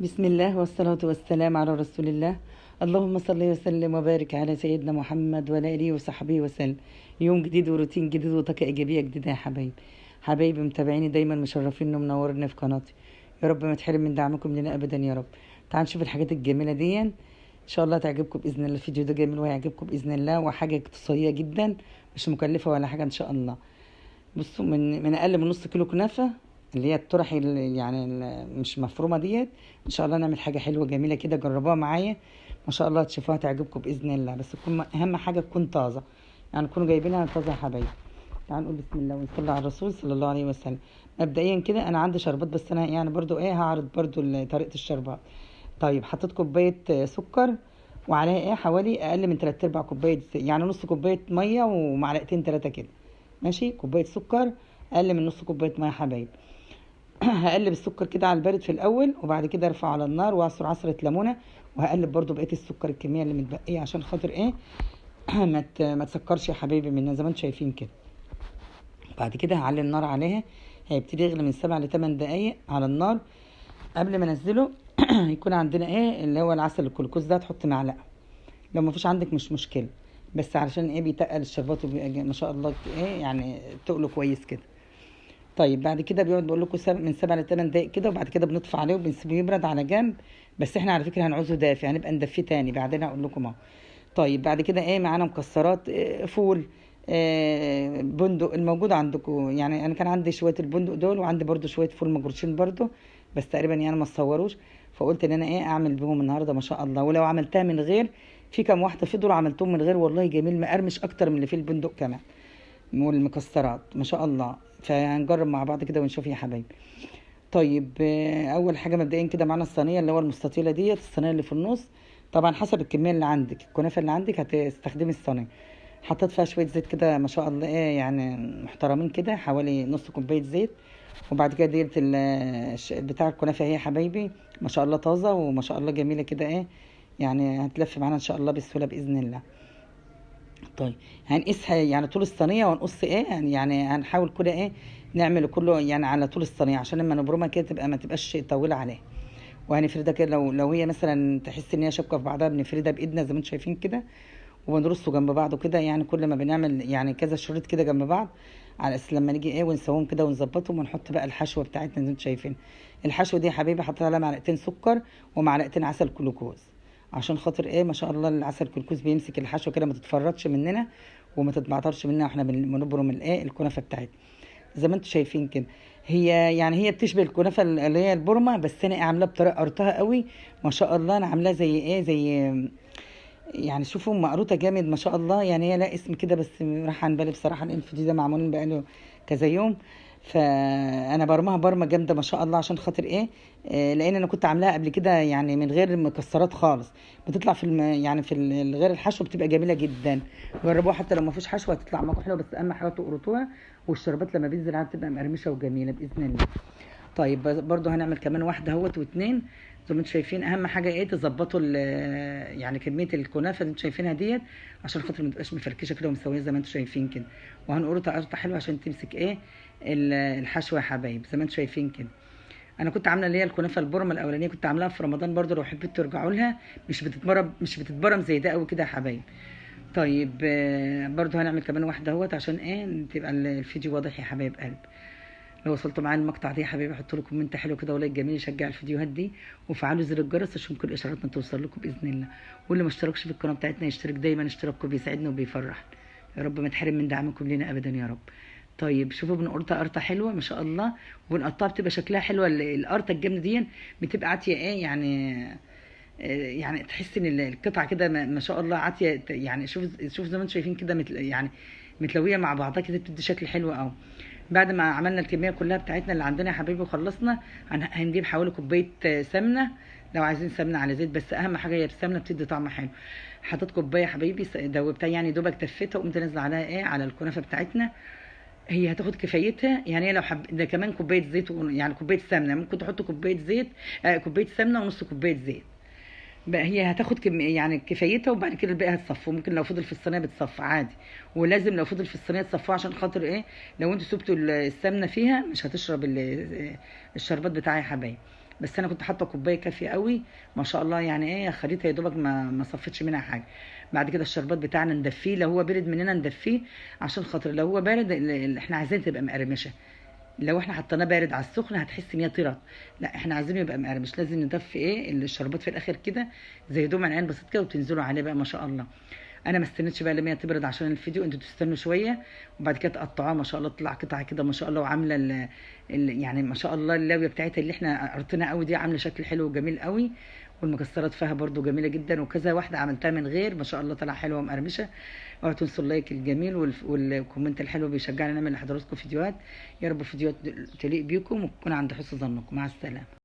بسم الله والصلاة والسلام على رسول الله. اللهم صل وسلم وبارك على سيدنا محمد وعلى آله وصحبه وسلم. يوم جديد وروتين جديد وطاقة إيجابية جديدة يا حبايبي متابعيني دايما مشرفين ومنورين في قناتي. يا رب ما تحرم من دعمكم لنا أبدا يا رب. تعالوا نشوف الحاجات الجميلة دي إن شاء الله تعجبكم بإذن الله. الفيديو ده جميل وهيعجبكم بإذن الله، وحاجة اقتصادية جدا مش مكلفة ولا حاجة إن شاء الله. بصوا، من اقل من نص كيلو كنافه، اللي هي الطرح مش مفرومه ديت. ان شاء الله نعمل حاجه حلوه جميله كده، جربوها معايا ما شاء الله تشوفوها تعجبكم باذن الله. بس تكون اهم حاجه تكون طازه، يعني تكونوا جايبينها طازه يا حبايبي. تعالوا نقول بسم الله ونصلي على الرسول صلى الله عليه وسلم. مبدئيا كده انا عندي شربات، بس انا يعني برضو هعرض برضو طريقه الشربات. طيب، حطيت كوبايه سكر وعليها حوالي اقل من 3 ارباع كوبايه يعني نص كوبايه ميه ومعلقتين 3 كده. ماشي، كوبايه سكر اقل من نص كوبايه ميه يا حبايبي. هقلب السكر كده على البارد في الاول، وبعد كده ارفعه على النار واعصر عصره ليمونه. وهقلب برضو بقيه السكر الكميه اللي متبقيه عشان خاطر ما تسكرش يا حبايبي من زي ما انتم شايفين كده. بعد كده هعلي النار عليها، هيبتدي يغلي من 7 ل 8 دقايق على النار. قبل ما انزله يكون عندنا اللي هو العسل الكلوكوز ده، تحط معلقه. لو ما فيش عندك مش مشكله، بس علشان بيتقل الشربات وبيبقى ما شاء الله يعني تقله كويس كده. طيب بعد كده بيقعد بقول لكم من 7 ل 8 دقايق كده، وبعد كده بنطفي عليه وبنسيبه يبرد على جنب. بس احنا على فكره هنعوزه دافي، هنبقى ندفيه تاني بعدين هقول لكم اهو. طيب بعد كده معانا مكسرات، فول، بندق الموجود عندكم. يعني انا كان عندي شويه البندق دول، وعندي برضو شويه فول مجروشين برضو، بس تقريبا يعني ما تصوروش. فقلت ان انا اعمل بهم النهارده ما شاء الله. ولو عملتها من غير، في كام واحده فضلوا عملتهم من غير، والله جميل مقرمش اكتر من اللي فيه البندق كمان والمكسرات ما شاء الله. فهنجرب مع بعض كده ونشوف يا حبايبي. طيب، اول حاجه مبدئيا كده معانا الصينيه اللي هو المستطيله ديت، الصينيه اللي في النص. طبعا حسب الكميه اللي عندك، الكنافه اللي عندك هتستخدمي الصينيه. حطيت فيها شويه زيت كده ما شاء الله، يعني محترمين كده، حوالي نص كوبايه زيت. وبعد كده ديت بتاع الكنافه هي يا حبايبي ما شاء الله طازه وما شاء الله جميله كده، يعني هتلف معانا ان شاء الله بسهوله باذن الله. طيب، هنقيس يعني طول الصينيه، ونقص يعني هنحاول كده نعمل كله يعني على طول الصينيه، عشان لما نبرمها كده تبقى ما تبقاش طويله عليها. وهنفردها كده، لو هي مثلا تحس ان هي شابكه في بعضها، بنفردها بايدنا زي ما انتم شايفين كده. وبنرصه جنب بعضه كده، يعني كل ما بنعمل يعني كذا شريط كده جنب بعض، على اساس لما نيجي ونسويهم كده ونظبطهم ونحط بقى الحشوه بتاعتنا زي ما انتم شايفين. الحشوه دي يا حبيبي حطيت عليها معلقتين سكر ومعلقتين عسل جلوكوز، عشان خاطر ما شاء الله العسل الجلوكوز بيمسك الحشوه كده، ما تتفرطش مننا وما تتبعترش مننا واحنا بنبرم الكنافه بتاعتنا زي ما انتم شايفين كده. هي بتشبه الكنافه اللي هي البورمه، بس انا عاملاها بطريقه قرطها قوي ما شاء الله. انا عاملاها زي زي يعني شوفوا مقروطه جامد ما شاء الله. يعني هي لا اسم كده، بس راح عن بالي بصراحه. الانفو ده معمولين بقاله كذا يوم، فانا برمها برمه جامده ما شاء الله. عشان خاطر لان انا كنت عاملاها قبل كده يعني من غير مكسرات خالص، بتطلع يعني غير الحشو بتبقى جميله جدا. جربوها حتى لو ما فيش حشوه هتطلع معاكم حلوه، بس اهم حاجه تقرطوها، والشربات لما بينزل عليها بتبقى مقرمشه وجميله باذن الله. طيب برضو هنعمل كمان واحده اهوت واتنين زي ما انتم شايفين. اهم حاجه تظبطوا يعني كميه الكنافه اللي انتم شايفينها ديت، عشان خاطر ما تبقاش مفركشه كده ومسويه زي ما انتم شايفين كده. وهنقرطها قرطه حلوه عشان تمسك الحشوه يا حبايب زي ما انتم شايفين كده. انا كنت عامله اللي هي الكنافه البرمه الاولانيه، كنت عاملاها في رمضان برضو، لو حبيتوا ترجعوا لها. مش بتتبرم زي ده قوي كده يا حبايب. طيب، برضو هنعمل كمان واحده اهوت عشان تبقى الفيديو واضح يا حبايب قلب. لو وصلتوا معايا المقطع ده يا حبيبي، حطوا لكم كومنت حلو كده ولايك جميل يشجع الفيديوهات دي، وفعلوا زر الجرس عشان كل اشعاراتنا توصل لكم باذن الله. واللي ما اشتركش في القناه بتاعتنا يشترك دايما، اشتراككم بيساعدنا وبيفرحنا. يا رب ما تحرم من دعمكم لنا ابدا يا رب. طيب شوفوا، بنقرطها قرطه حلوه ما شاء الله، وبنقطعها بتبقى شكلها حلوه. القرطه الجامده دي بتبقى عاتيه يعني تحس ان القطعه كده ما شاء الله عاتيه. يعني شوف زي ما انتم شايفين كده، يعني متلويه مع بعضها كده، بتدي شكل حلو قوي. بعد ما عملنا الكميه كلها بتاعتنا اللي عندنا يا حبيبي وخلصنا، هنجيب حوالي كوبايه سمنه. لو عايزين سمنه على زيت، بس اهم حاجه هي السمنه بتدي طعم حلو. حطيت كوبايه يا حبيبي دوبتها، يعني دوبك تفتها، وقمت نازله عليها على الكنافه بتاعتنا. هي هتاخد كفايتها. يعني هي لو ده كمان كوبايه زيت يعني كوبايه سمنه، ممكن تحطوا كوبايه زيت، كوبايه سمنه ونص كوبايه زيت بقى. هي هتاخد يعني كفايتها، وبعد كده الباقي هتصفوه. ممكن لو فضل في الصينيه بتصفى عادي، ولازم لو فضل في الصينيه تصفوه، عشان خاطر لو انتوا سبتوا السمنه فيها مش هتشرب الشربات بتاعي يا حبايبي. بس انا كنت حاطه كوبايه كافيه قوي ما شاء الله، يعني ايه خليتها يا دوبك ما صفتش منها حاجه. بعد كده الشربات بتاعنا ندفيه، لو هو برد مننا ندفيه عشان خاطر لو هو بارد اللي احنا عايزين تبقى مقرمشه. لو احنا حطيناه بارد على السخن هتحس ان هي طرت، لا احنا عايزينه يبقى مقرمش. لازم ندفي ايه الشربات في الاخر كده زي دوم العين بسيط كده، وتنزلوا عليه بقى ما شاء الله. انا ما استنيتش بقى لما هي تبرد عشان الفيديو، انتوا تستنوا شويه وبعد كده تقطعوها ما شاء الله تطلع قطع كده ما شاء الله، وعامله يعني ما شاء الله اللاويه بتاعتها اللي احنا قرطنا قوي دي عامله شكل حلو وجميل قوي. والمكسرات فيها برده جميله جدا، وكذا واحده عملتها من غير ما شاء الله طلع حلوه ومقرمشه. اوعوا تنسوا اللايك الجميل والكومنت الحلو بيشجعنا نعمل لحضراتكم فيديوهات. يا رب فيديوهات تليق بيكم وتكون عند حسن ظنكم. مع السلامه.